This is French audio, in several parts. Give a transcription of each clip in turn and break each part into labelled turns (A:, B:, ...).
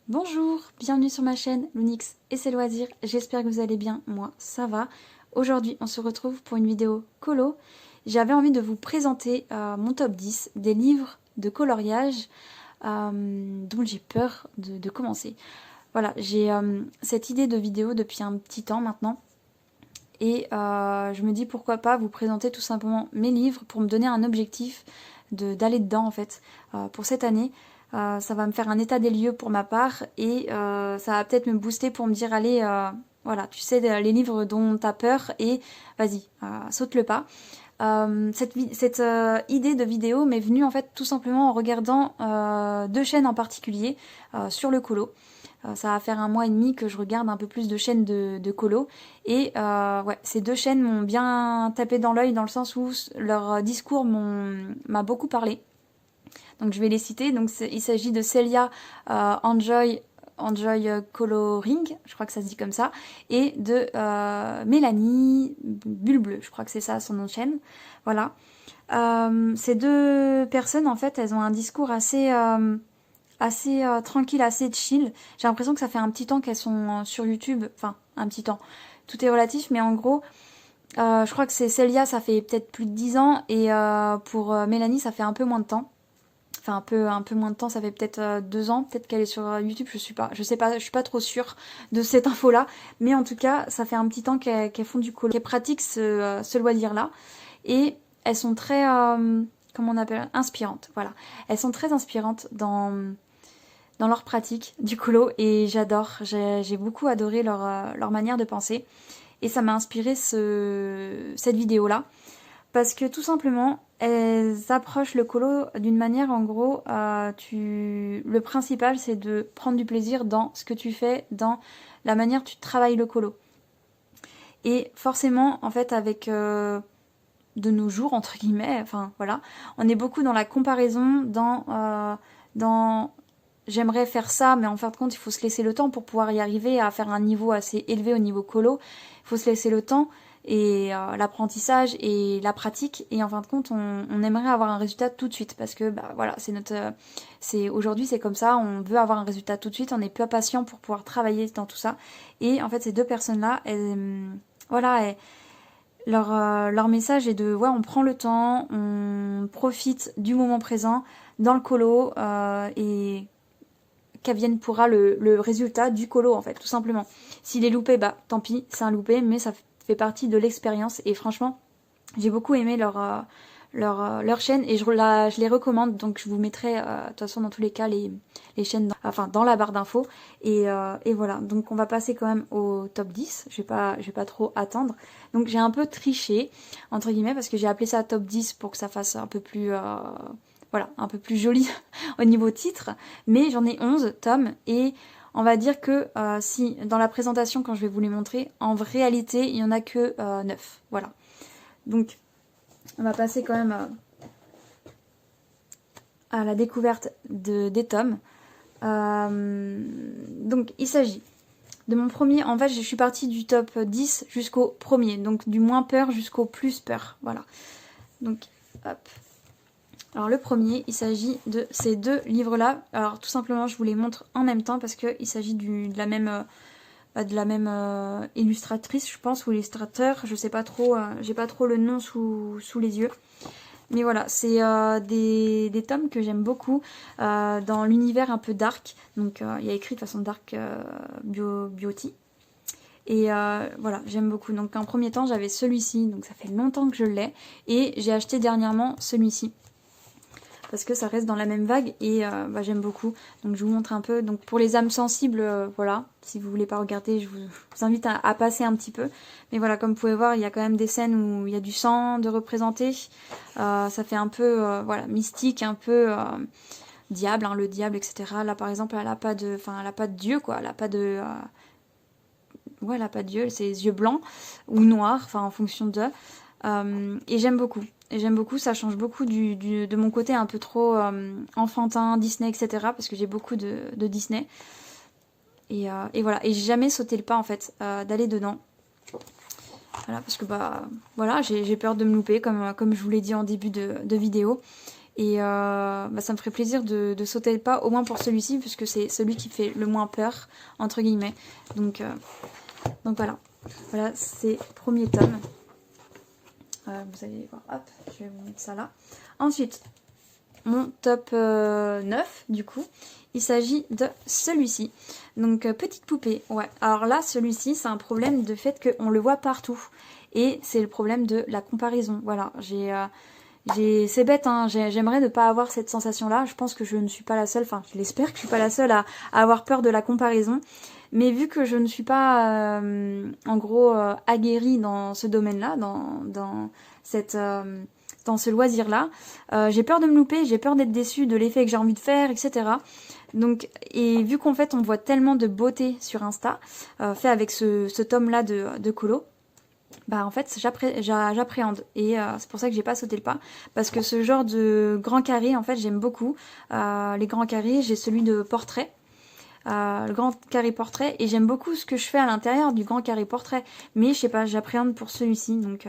A: Bonjour, bienvenue sur ma chaîne Lounix et ses loisirs, j'espère que vous allez bien, moi ça va. Aujourd'hui on se retrouve pour une vidéo colo. J'avais envie de vous présenter mon top 10 des livres de coloriage dont j'ai peur de commencer. Voilà, j'ai cette idée de vidéo depuis un petit temps maintenant et je me dis pourquoi pas vous présenter tout simplement mes livres pour me donner un objectif d'aller dedans en fait pour cette année. Ça va me faire un état des lieux pour ma part et ça va peut-être me booster pour me dire allez, voilà, tu sais les livres dont t'as peur et vas-y, saute le pas. Cette idée de vidéo m'est venue en fait tout simplement en regardant deux chaînes en particulier sur le colo. Ça va faire un mois et demi que je regarde un peu plus de chaînes de colo. Et ouais, ces deux chaînes m'ont bien tapé dans l'œil dans le sens où leur discours m'a beaucoup parlé. Donc je vais les citer. Donc il s'agit de Celia Enjoy Coloring, je crois que ça se dit comme ça, et de Mélanie Bulle Bleue, je crois que c'est ça son nom de chaîne. Voilà. Ces deux personnes, en fait, elles ont un discours assez tranquille, assez chill. J'ai l'impression que ça fait un petit temps qu'elles sont sur YouTube. Enfin, un petit temps. Tout est relatif, mais en gros, je crois que c'est Célia, ça fait peut-être plus de 10 ans. Et pour Mélanie, ça fait un peu moins de temps. Enfin, un peu moins de temps, ça fait peut-être 2 ans. Peut-être qu'elle est sur YouTube, je sais pas, je suis pas trop sûre de cette info-là. Mais en tout cas, ça fait un petit temps qu'elles font du colo, qu'elles pratiquent ce loisir-là. Et elles sont très, comment on appelle, inspirantes. Voilà. Elles sont très inspirantes dans leur pratique du colo et j'adore, j'ai beaucoup adoré leur manière de penser et ça m'a inspiré cette vidéo là parce que tout simplement elles approchent le colo d'une manière en gros, le principal c'est de prendre du plaisir dans ce que tu fais, dans la manière dont tu travailles le colo et forcément en fait avec de nos jours entre guillemets, enfin voilà, on est beaucoup dans la comparaison, dans j'aimerais faire ça, mais en fin de compte, il faut se laisser le temps pour pouvoir y arriver à faire un niveau assez élevé au niveau colo. Il faut se laisser le temps et l'apprentissage et la pratique. Et en fin de compte, on aimerait avoir un résultat tout de suite parce que bah voilà, c'est aujourd'hui c'est comme ça. On veut avoir un résultat tout de suite. On n'est pas patient pour pouvoir travailler dans tout ça. Et en fait, ces deux personnes-là, voilà, leur message est de ouais, on prend le temps, on profite du moment présent dans le colo et qu'advienne pourra le résultat du colo en fait, tout simplement. S'il est loupé, bah tant pis, c'est un loupé, mais ça fait partie de l'expérience et franchement, j'ai beaucoup aimé leur chaîne et je les recommande, donc je vous mettrai de toute façon dans tous les cas les chaînes dans la barre d'infos et voilà, donc on va passer quand même au top 10, je vais pas trop attendre. Donc j'ai un peu triché entre guillemets parce que j'ai appelé ça top 10 pour que ça fasse un peu plus voilà, un peu plus joli au niveau titre, mais j'en ai 11 tomes et on va dire que si dans la présentation quand je vais vous les montrer, en réalité il n'y en a que 9, voilà. Donc on va passer quand même à la découverte des tomes. Donc il s'agit de mon premier, en fait je suis partie du top 10 jusqu'au premier, donc du moins peur jusqu'au plus peur, voilà. Donc hop. Alors le premier, il s'agit de ces deux livres-là. Alors tout simplement, je vous les montre en même temps parce qu'il s'agit de la même illustratrice, je pense, ou illustrateur. Je sais pas trop, j'ai pas trop le nom sous les yeux. Mais voilà, c'est des tomes que j'aime beaucoup dans l'univers un peu dark. Donc il y a écrit de façon dark beauty. Et voilà, j'aime beaucoup. Donc en premier temps, j'avais celui-ci, donc ça fait longtemps que je l'ai. Et j'ai acheté dernièrement celui-ci parce que ça reste dans la même vague et bah, j'aime beaucoup. Donc je vous montre un peu. Donc pour les âmes sensibles, voilà, si vous voulez pas regarder, je vous invite à passer un petit peu. Mais voilà, comme vous pouvez voir, il y a quand même des scènes où il y a du sang de représenter. Ça fait un peu voilà, mystique, un peu diable, hein, le diable, etc. Là par exemple, elle a pas de dieu, quoi. Elle a pas de... ouais, elle a pas de dieu, c'est les yeux blancs ou noirs, enfin en fonction de... et j'aime beaucoup. Et j'aime beaucoup, ça change beaucoup de mon côté un peu trop enfantin, Disney, etc. Parce que j'ai beaucoup de Disney. Et voilà. Et j'ai jamais sauté le pas, en fait, d'aller dedans. Voilà, parce que, bah, voilà, j'ai peur de me louper, comme je vous l'ai dit en début de vidéo. Et bah, ça me ferait plaisir de sauter le pas, au moins pour celui-ci, puisque c'est celui qui fait le moins peur, entre guillemets. Donc voilà. Voilà, c'est premier tome. Vous allez voir, hop, je vais vous mettre ça là. Ensuite, mon top 9, du coup, il s'agit de celui-ci. Donc, petite poupée, ouais. Alors là, celui-ci, c'est un problème de fait qu'on le voit partout. Et c'est le problème de la comparaison. Voilà, c'est bête, hein, j'aimerais ne pas avoir cette sensation-là. Je pense que je ne suis pas la seule, enfin, je l'espère que je ne suis pas la seule à avoir peur de la comparaison. Mais vu que je ne suis pas, en gros, aguerrie dans ce domaine-là, dans ce loisir-là, j'ai peur de me louper, j'ai peur d'être déçue de l'effet que j'ai envie de faire, etc. Donc, et vu qu'en fait, on voit tellement de beauté sur Insta, fait avec ce tome-là de colo, bah en fait, j'appréhende. Et c'est pour ça que j'ai pas sauté le pas. Parce que ce genre de grand carré, en fait, j'aime beaucoup. Les grands carrés, j'ai celui de portrait. Le grand carré portrait, et j'aime beaucoup ce que je fais à l'intérieur du grand carré portrait, mais je sais pas, j'appréhende pour celui-ci, donc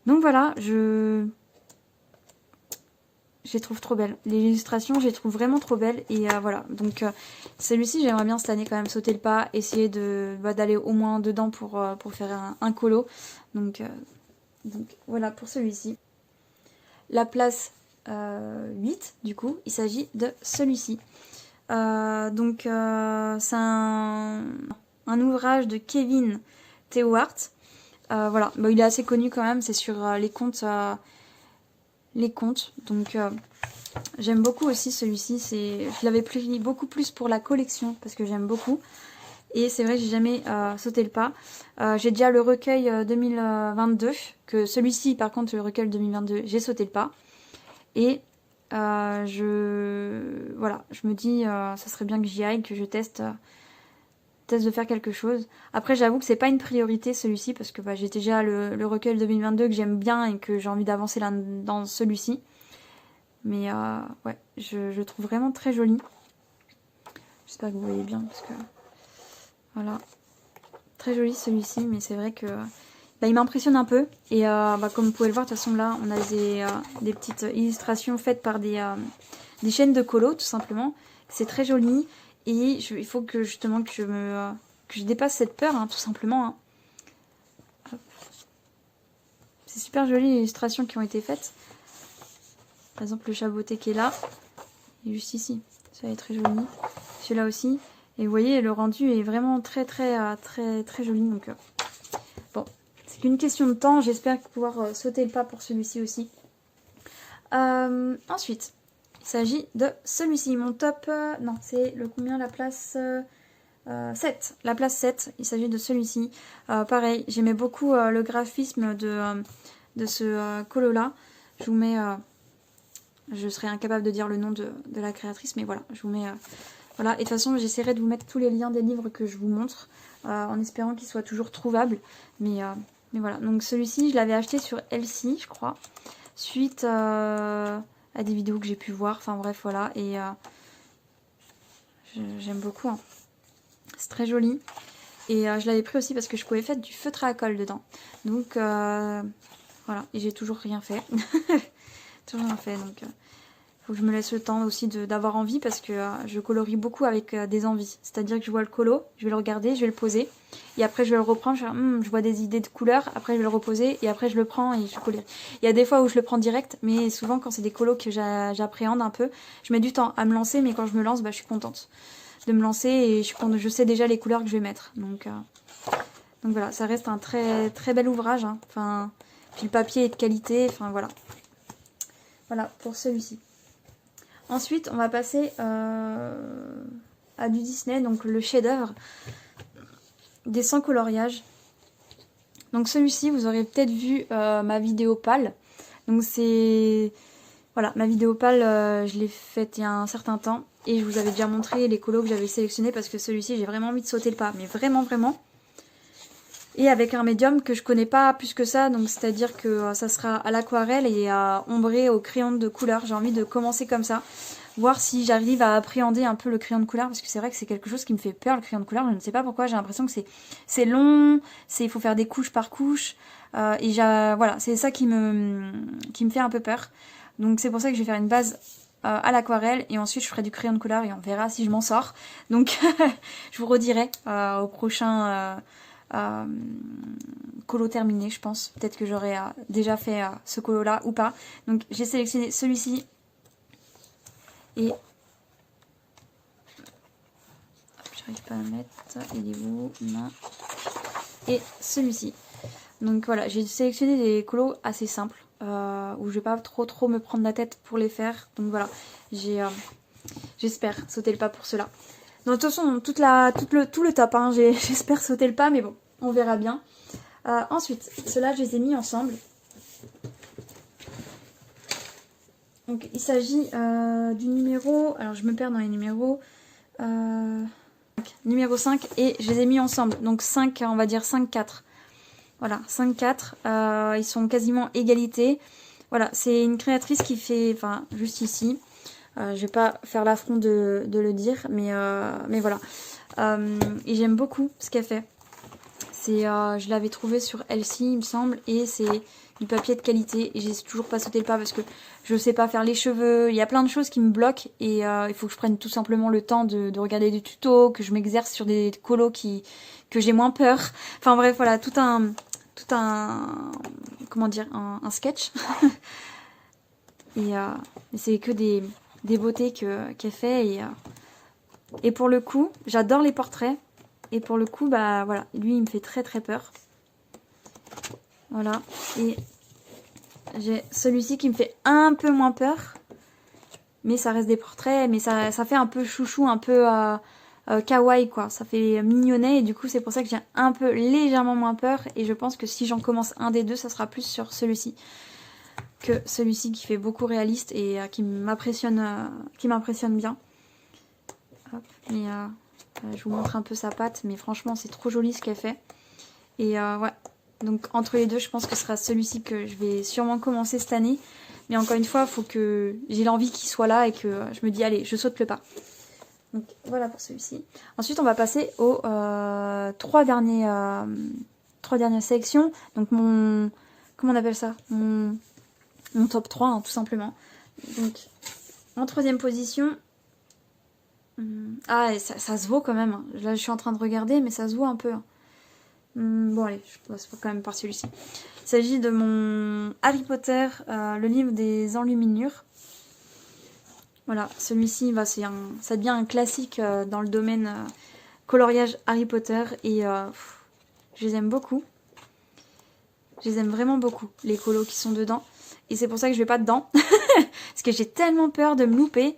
A: voilà, je les trouve trop belles, les illustrations je les trouve vraiment trop belles, et voilà, donc celui-ci j'aimerais bien cette année quand même sauter le pas, essayer d'aller au moins dedans pour faire un colo, donc voilà pour celui-ci. La place 8 du coup, il s'agit de celui-ci. C'est un ouvrage de Kevin Théohart. Voilà, bon, il est assez connu quand même, c'est sur les contes. Donc j'aime beaucoup aussi celui-ci. Je l'avais pris beaucoup plus pour la collection parce que j'aime beaucoup. Et c'est vrai, j'ai jamais sauté le pas. J'ai déjà le recueil 2022, que celui-ci, par contre, le recueil 2022, j'ai sauté le pas. Et voilà, je me dis, ça serait bien que j'y aille, que je teste de faire quelque chose. Après, j'avoue que c'est pas une priorité celui-ci, parce que j'ai déjà le recueil 2022 que j'aime bien et que j'ai envie d'avancer dans celui-ci. Mais ouais, je le trouve vraiment très joli. J'espère que vous voyez bien, parce que voilà, très joli celui-ci, mais c'est vrai que il m'impressionne un peu. Et comme vous pouvez le voir, de toute façon là, on a des petites illustrations faites par des chaînes de colo, tout simplement. C'est très joli. Et il faut que justement que je dépasse cette peur, hein, tout simplement. Hein. C'est super joli les illustrations qui ont été faites. Par exemple, le chaboté qui est là, et juste ici. Ça est très joli. Celui-là aussi. Et vous voyez, le rendu est vraiment très joli. Donc bon, c'est qu'une question de temps. J'espère pouvoir sauter le pas pour celui-ci aussi. Ensuite, il s'agit de celui-ci. Mon top, non, c'est le combien, la place 7. La place 7, il s'agit de celui-ci. Pareil, j'aimais beaucoup le graphisme de ce colo-là. Je vous mets... je serais incapable de dire le nom de la créatrice, mais voilà, je vous mets... voilà, et de toute façon, j'essaierai de vous mettre tous les liens des livres que je vous montre, en espérant qu'ils soient toujours trouvables. Mais voilà, donc celui-ci, je l'avais acheté sur Etsy, je crois, suite à des vidéos que j'ai pu voir. Enfin bref, voilà, et j'aime beaucoup. Hein. C'est très joli. Et je l'avais pris aussi parce que je pouvais faire du feutre à colle dedans. Donc voilà, et j'ai toujours rien fait. Toujours rien fait, donc... faut que je me laisse le temps aussi d'avoir envie, parce que je colorie beaucoup avec des envies. C'est-à-dire que je vois le colo, je vais le regarder, je vais le poser, et après je vais le reprendre, je vois des idées de couleurs, après je vais le reposer, et après je le prends et je colorie. Il y a des fois où je le prends direct, mais souvent quand c'est des colos que j'appréhende un peu, je mets du temps à me lancer, mais quand je me lance, je suis contente de me lancer, et je sais déjà les couleurs que je vais mettre. Donc voilà, ça reste un très bel ouvrage. Hein. Enfin, puis le papier est de qualité, enfin voilà. Voilà pour celui-ci. Ensuite, on va passer à du Disney, donc le chef-d'œuvre des 100 coloriages. Donc celui-ci, vous aurez peut-être vu ma vidéo pâle. Donc c'est... Voilà, ma vidéo pâle, je l'ai faite il y a un certain temps. Et je vous avais déjà montré les colos que j'avais sélectionnés, parce que celui-ci, j'ai vraiment envie de sauter le pas. Mais vraiment, vraiment. Et avec un médium que je connais pas plus que ça, donc c'est-à-dire que ça sera à l'aquarelle et à ombrer au crayon de couleur. J'ai envie de commencer comme ça, voir si j'arrive à appréhender un peu le crayon de couleur, parce que c'est vrai que c'est quelque chose qui me fait peur, le crayon de couleur. Je ne sais pas pourquoi, j'ai l'impression que c'est long, il faut faire des couches par couche, et voilà, c'est ça qui me fait un peu peur. Donc c'est pour ça que je vais faire une base à l'aquarelle et ensuite je ferai du crayon de couleur et on verra si je m'en sors. Donc je vous redirai au prochain colo terminé, je pense. Peut-être que j'aurai déjà fait ce colo là ou pas. Donc j'ai sélectionné celui-ci et j'arrive pas à mettre, il est où? Non. Et celui-ci. Donc voilà, j'ai sélectionné des colos assez simples où je vais pas trop me prendre la tête pour les faire. Donc voilà, j'espère sauter le pas pour cela. Donc de toute façon, tout le top, hein, j'espère sauter le pas, mais bon, on verra bien. Ensuite, ceux-là, je les ai mis ensemble. Donc il s'agit du numéro, alors je me perds dans les numéros, numéro 5 et je les ai mis ensemble. Donc 5, on va dire 5-4. Voilà, 5-4, ils sont quasiment égalité. Voilà, c'est une créatrice qui fait, enfin, juste ici. Je vais pas faire l'affront de le dire, mais voilà. Et j'aime beaucoup ce qu'elle fait. Je l'avais trouvé sur Elsie, il me semble, et c'est du papier de qualité. Et j'ai toujours pas sauté le pas parce que je sais pas faire les cheveux. Il y a plein de choses qui me bloquent et il faut que je prenne tout simplement le temps de regarder des tutos, que je m'exerce sur des colos que j'ai moins peur. Enfin bref, voilà, tout un comment dire, un sketch. Et c'est que des beautés qu'elle fait et pour le coup j'adore les portraits et pour le coup bah voilà, lui il me fait très peur. Voilà, et j'ai celui-ci qui me fait un peu moins peur, mais ça reste des portraits, mais ça fait un peu chouchou, un peu kawaii quoi, ça fait mignonnet et du coup c'est pour ça que j'ai un peu légèrement moins peur et je pense que si j'en commence un des deux ça sera plus sur celui-ci que celui-ci qui fait beaucoup réaliste et qui m'impressionne bien. Hop, mais je vous montre un peu sa patte, mais franchement c'est trop joli ce qu'elle fait. Et ouais, donc entre les deux je pense que ce sera celui-ci que je vais sûrement commencer cette année. Mais encore une fois, il faut que j'ai l'envie qu'il soit là et que je me dis allez, je saute le pas. Donc voilà pour celui-ci. Ensuite on va passer aux trois dernières sélections. Donc comment on appelle ça, mon top 3 hein, tout simplement. Donc en troisième position, ah ça se vaut quand même, hein. Là je suis en train de regarder mais ça se voit un peu, hein. Bon allez, je passe quand même par celui-ci. Il s'agit de mon Harry Potter, le livre des enluminures. Voilà, celui-ci ça devient un classique dans le domaine coloriage Harry Potter et je les aime beaucoup. Je les aime vraiment beaucoup, les colos qui sont dedans. Et c'est pour ça que je vais pas dedans. Parce que j'ai tellement peur de me louper.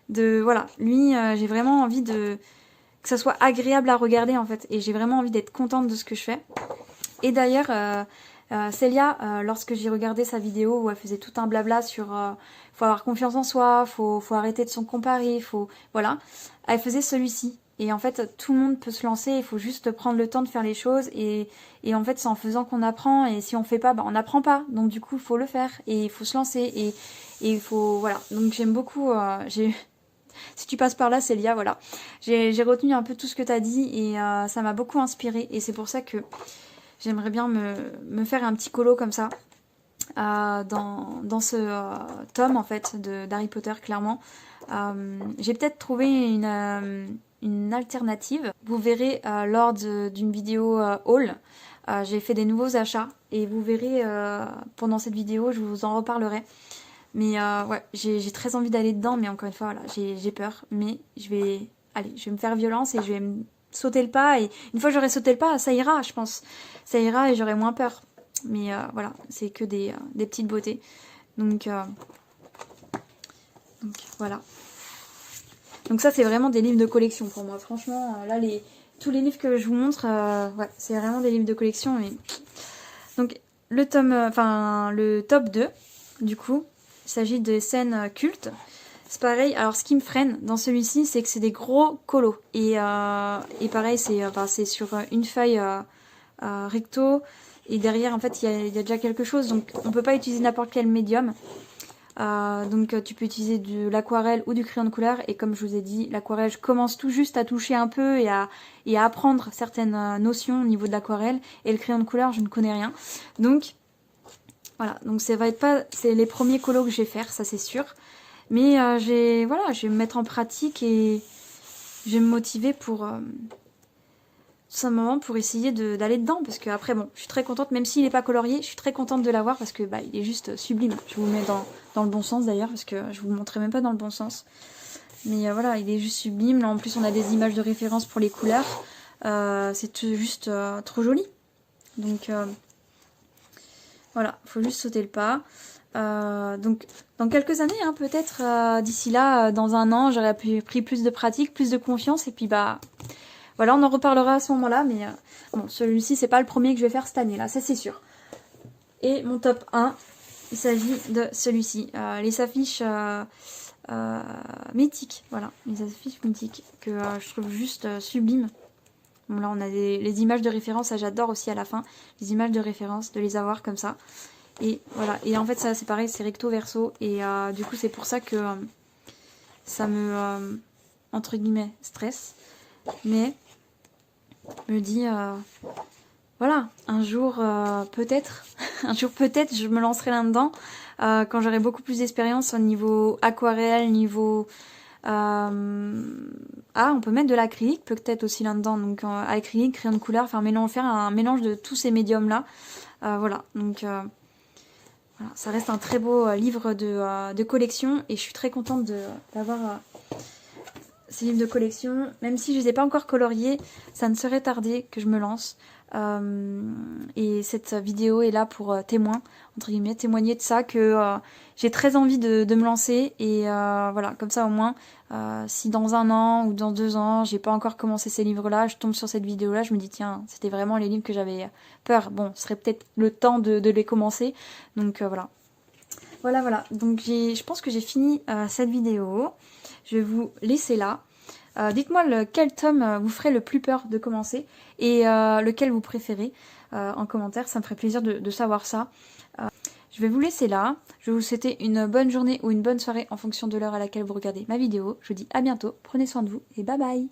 A: Voilà, lui, j'ai vraiment envie que ça soit agréable à regarder en fait. Et j'ai vraiment envie d'être contente de ce que je fais. Et d'ailleurs, Célia, lorsque j'ai regardé sa vidéo où elle faisait tout un blabla sur faut avoir confiance en soi, faut arrêter de se comparer, voilà, elle faisait celui-ci. Et en fait, tout le monde peut se lancer, il faut juste prendre le temps de faire les choses. Et en fait, c'est en faisant qu'on apprend. Et si on fait pas, bah, on n'apprend pas. Donc du coup, il faut le faire. Et il faut se lancer. Et il faut... Voilà. Donc j'aime beaucoup... Si tu passes par là, Célia, voilà. J'ai retenu un peu tout ce que tu as dit. Et ça m'a beaucoup inspirée. Et c'est pour ça que j'aimerais bien me faire un petit colo comme ça. Dans ce tome, en fait, d'Harry Potter, clairement. J'ai peut-être trouvé une alternative. Vous verrez lors d'une vidéo haul, j'ai fait des nouveaux achats et vous verrez pendant cette vidéo, je vous en reparlerai. Mais ouais, j'ai très envie d'aller dedans, mais encore une fois, voilà, j'ai peur. Mais je vais me faire violence et je vais sauter le pas. Et une fois que j'aurai sauté le pas, ça ira, je pense. Ça ira et j'aurai moins peur. Mais voilà, c'est que des petites beautés. Donc voilà. Donc ça c'est vraiment des livres de collection pour moi. Franchement, là tous les livres que je vous montre, ouais, c'est vraiment des livres de collection. Mais... Donc le top 2, du coup, il s'agit de scènes cultes. C'est pareil, alors ce qui me freine dans celui-ci, c'est que c'est des gros colos. Et pareil, c'est sur une feuille recto. Et derrière, en fait, il y a déjà quelque chose. Donc on peut pas utiliser n'importe quel médium. Donc tu peux utiliser de l'aquarelle ou du crayon de couleur et comme je vous ai dit, l'aquarelle je commence tout juste à toucher un peu et à apprendre certaines notions au niveau de l'aquarelle et le crayon de couleur je ne connais rien. Donc Voilà, donc ça va être pas, c'est les premiers colos que je vais faire, ça c'est sûr. Mais voilà, je vais me mettre en pratique et je vais me motiver pour tout simplement pour essayer d'aller dedans. Parce que après, bon, je suis très contente, même s'il n'est pas colorié, je suis très contente de l'avoir parce que bah, il est juste sublime. Je vous mets dans le bon sens d'ailleurs, parce que je vous le montrerai même pas dans le bon sens. Mais voilà, il est juste sublime. Là en plus, on a des images de référence pour les couleurs. C'est juste trop joli. Donc voilà, faut juste sauter le pas. Donc dans quelques années, hein, peut-être d'ici là, dans un an, j'aurai pris plus de pratique, plus de confiance, et puis bah voilà, on en reparlera à ce moment-là, mais bon, celui-ci c'est pas le premier que je vais faire cette année là, ça c'est sûr. Et mon top 1, il s'agit de celui-ci, les affiches mythiques, voilà, les affiches mythiques que je trouve juste sublimes. Bon là on a les images de référence, ça j'adore aussi à la fin, les images de référence, de les avoir comme ça. Et voilà, et en fait ça c'est pareil, c'est recto verso, et du coup c'est pour ça que ça me, entre guillemets, stresse. Mais je me dis, voilà, un jour peut-être, un jour peut-être je me lancerai là-dedans, quand j'aurai beaucoup plus d'expérience au niveau aquarelle, niveau... on peut mettre de l'acrylique peut-être aussi là-dedans, donc acrylique, crayon de couleur, faire un mélange de tous ces médiums-là. Voilà, donc... Voilà, ça reste un très beau livre de collection et je suis très contente d'avoir ces livres de collection. Même si je ne les ai pas encore coloriés, ça ne serait tardé que je me lance. Et cette vidéo est là pour entre guillemets, témoigner de ça, que j'ai très envie de me lancer. Et voilà, comme ça au moins, si dans un an ou dans 2 ans, j'ai pas encore commencé ces livres-là, je tombe sur cette vidéo-là, je me dis tiens, c'était vraiment les livres que j'avais peur. Bon, ce serait peut-être le temps de les commencer. Donc voilà. Voilà. Donc je pense que j'ai fini cette vidéo. Je vais vous laisser là. Dites-moi quel tome vous ferait le plus peur de commencer et lequel vous préférez en commentaire. Ça me ferait plaisir de savoir ça. Je vais vous laisser là. Je vais vous souhaiter une bonne journée ou une bonne soirée en fonction de l'heure à laquelle vous regardez ma vidéo. Je vous dis à bientôt. Prenez soin de vous et bye bye.